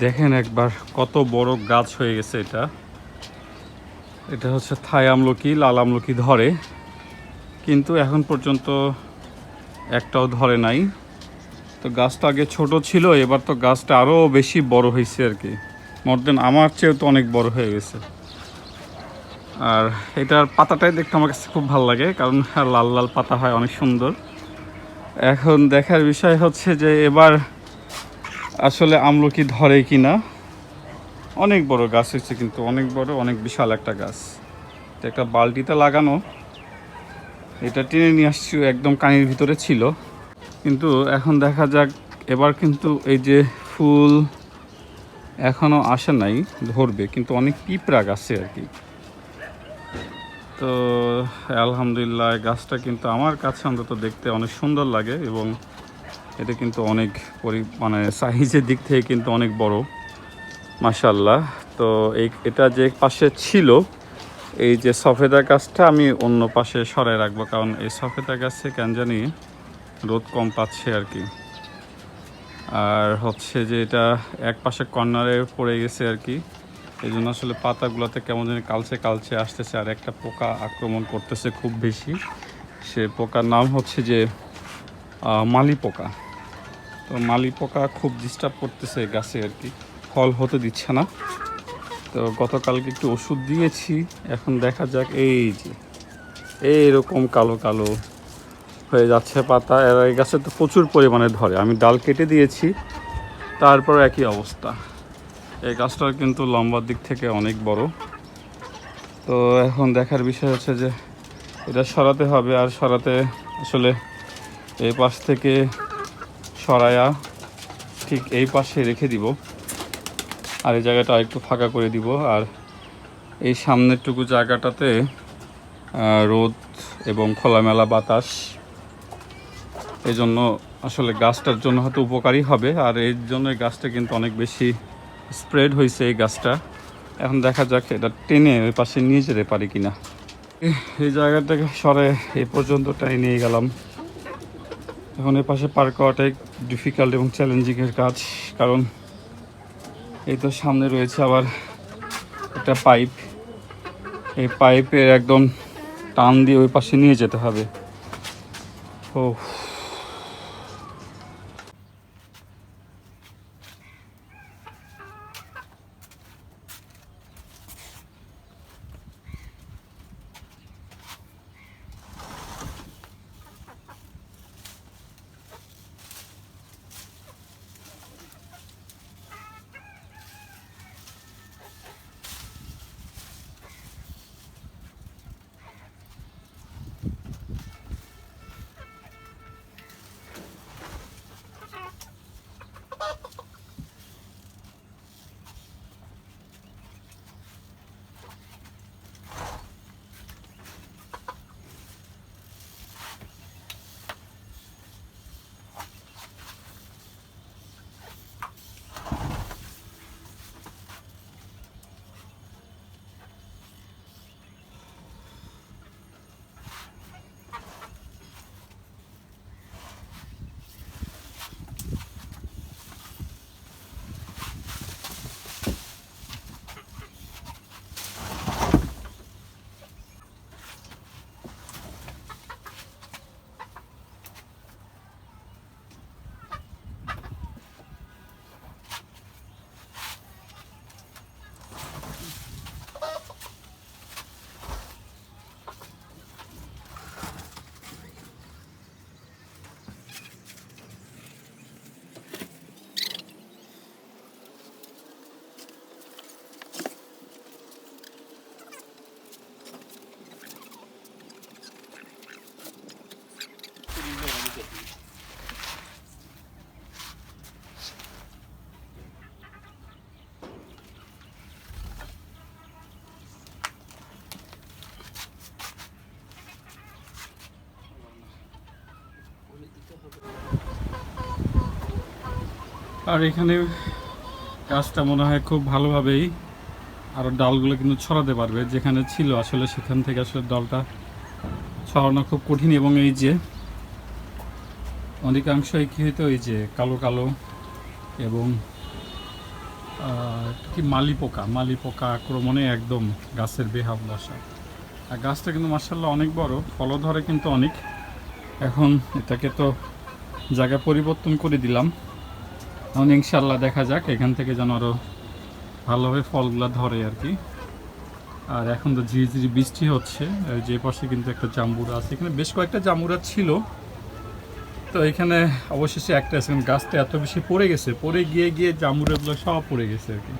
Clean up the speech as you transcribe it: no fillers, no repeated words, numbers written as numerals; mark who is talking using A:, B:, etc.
A: দেখেন একবার কত বড় গাছ হয়ে গেছে এটা। এটা হচ্ছে থাই আমলকি, লাল আমলকি ধরে, কিন্তু এখন পর্যন্ত একটাও ধরে নাই। তো গাছটা আগে ছোট ছিল, এবার তো গাছটা আরও বেশি বড় হয়েছে আর কি। মোর দেন আমার চেয়েও তো অনেক বড় হয়ে গেছে। আর এটার পাতাটাই দেখতে আমার কাছে খুব ভালো লাগে, কারণ লাল লাল পাতা হয়, অনেক সুন্দর। এখন দেখার বিষয় হচ্ছে যে এবার আসলে আমলকি ধরে কিনা। অনেক বড় গাছ হয়েছে, কিন্তু অনেক বড়, অনেক বিশাল একটা গাছ। তো একটা বালতিতে লাগানো, এটা টেনে নিয়ে আসছি, একদম কানির ভিতরে ছিল। কিন্তু এখন দেখা যাক, এবার কিন্তু এই যে ফুল এখনও আসে নাই, ধরবে, কিন্তু অনেক পিঁপড়া গাছে আর কি। তো আলহামদুলিল্লাহ, গাছটা কিন্তু আমার কাছে অন্তত দেখতে অনেক সুন্দর লাগে, এবং এটা কিন্তু অনেক মানে সাইজের দিক থেকে কিন্তু অনেক বড়, মাশাআল্লাহ। তো এটা যে পাশে ছিল, এই যে সফেদা গাছটা আমি অন্য পাশে সরাই রাখবো, কারণ এই সফেদা গাছে কেন জানি রোদ কম পাচ্ছে আর কি। আর হচ্ছে যে এটা এক পাশে কর্নারে পড়ে গেছে আর কি, এই জন্য আসলে পাতাগুলোতে কেমন জানি কালচে কালচে আসতেছে, আর একটা পোকা আক্রমণ করতেছে খুব বেশি। সে পোকার নাম হচ্ছে যে মালি পোকা। তো মালি পোকা খুব ডিস্টার্ব করতেছে গাছে আর কি, ফল হতে দিচ্ছে না। তো গতকালকে একটু ওষুধ দিয়েছি, এখন দেখা যাক। এই যে এইরকম কালো কালো হয়ে যাচ্ছে পাতা, আর এই গাছে তো প্রচুর পরিমাণে ধরে। আমি ডাল কেটে দিয়েছি, তারপর একই অবস্থা। এই গাছটার কিন্তু লম্বার দিক থেকে অনেক বড়। তো এখন দেখার বিষয় হচ্ছে যে এটা সরাতে হবে, আর সরাতে আসলে এই পাশ থেকে সরায়া ঠিক এই পাশে রেখে দিব, আর এই জায়গাটা একটু ফাঁকা করে দিব। আর এই সামনেরটুকু জায়গাটাতে রোদ এবং খোলামেলা বাতাস, এই জন্য আসলে গাছটার জন্য হয়তো উপকারী হবে। আর এর জন্য এই গাছটা কিন্তু অনেক বেশি স্প্রেড হয়েছে এই গাছটা। এখন দেখা যাক এটা টেনে ওই পাশে নিয়ে যেতে পারি কিনা। এই জায়গাটাকে সরে এই পর্যন্তটাই নিয়ে গেলাম। এখন এর পাশে পার করাটাই ডিফিকাল্ট এবং চ্যালেঞ্জিংয়ের কাজ, কারণ এই তো সামনে রয়েছে আবার একটা পাইপ। এই পাইপের একদম টান দিয়ে ওই পাশে নিয়ে যেতে হবে। ও, আর এখানে গাছটা মনে হয় খুব ভালোভাবেই আরও ডালগুলো কিন্তু ছড়াতে পারবে। যেখানে ছিল আসলে সেখান থেকে আসলে ডালটা ছড়ানো খুব কঠিন, এবং এই যে অধিকাংশই কী হইতো, এই যে কালো কালো এবং কি মালি পোকা আক্রমণে একদম গাছের বেহাবদশা। আর গাছটা কিন্তু মার্শাল্লাহ অনেক বড়, ফলও ধরে কিন্তু অনেক। এখন এটাকে তো জায়গা পরিবর্তন করে দিলাম, এখন ইনশাল্লাহ দেখা যাক এখান থেকে যেন আরও ভালোভাবে ফলগুলো ধরে আর কি। আর এখন তো ঝিরিঝিরি বৃষ্টি হচ্ছে, যে পাশে কিন্তু একটা জাম্বুরা আছে, এখানে বেশ কয়েকটা জাম্বুরা ছিল, তো এখানে অবশেষে একটা আছে। গাছটা এত বেশি পড়ে গেছে, পড়ে গিয়ে গিয়ে জাম্বুরাগুলো সব পড়ে গেছে আর কি।